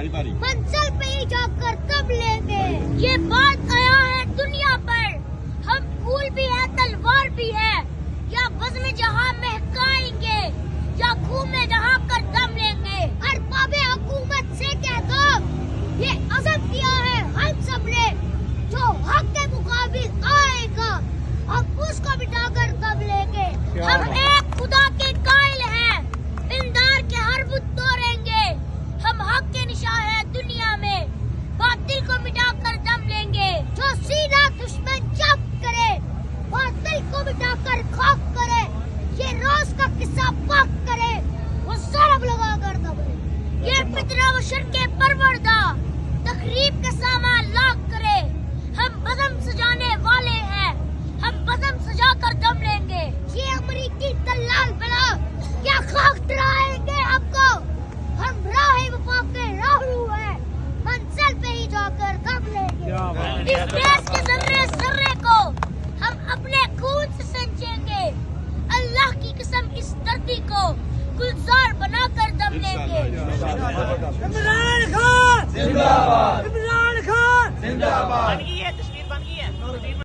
منزل پہ ہی جا کر دم لیں گے. یہ بات آیا ہے دنیا پر, ہم پھول بھی ہے تلوار بھی ہے, یا بزم جہاں مہکائیں گے یا گھومے جہاں کر دم لیں گے. ارباب حکومت سے کہہ دو یہ عزم کیا ہے ہم سب نے, جو حق کے مقابل آئے گا ہم اس کو مٹا کر دم لیں گے. ہم ایک خدا کے قائل ہیں, پندار کے ہر بت توڑیں گے. ہم حق کے نشاں ہیں دنیا میں, باطل کو مٹا کر دم لیں گے. جو سینہ دشمن چپ کرے باطل کو مٹا کر خاک کرے, یہ روز کا قصہ پاک کرے وہ ضرب لگا کر دم لے. یہ فتنہ و شر کے پروردہ تخریب کا سامان لاکھ کرے. ہم بزم سجانے والے ہیں, ہم بزم سجا کر دم لیں گے. یہ امریکی دلال بنا کیا خاک ڈرائیں گے ہم کو, ہم راہ وفا کے راہرو ہیں, منزل پہ ہی جا کر دم لیں گے. اس دیش کے ذرے ذرے کو ہم اپنے خون سے سنچیں گے. اللہ کی قسم اس دھرتی کو گلزار بنا کر دم لیں گے.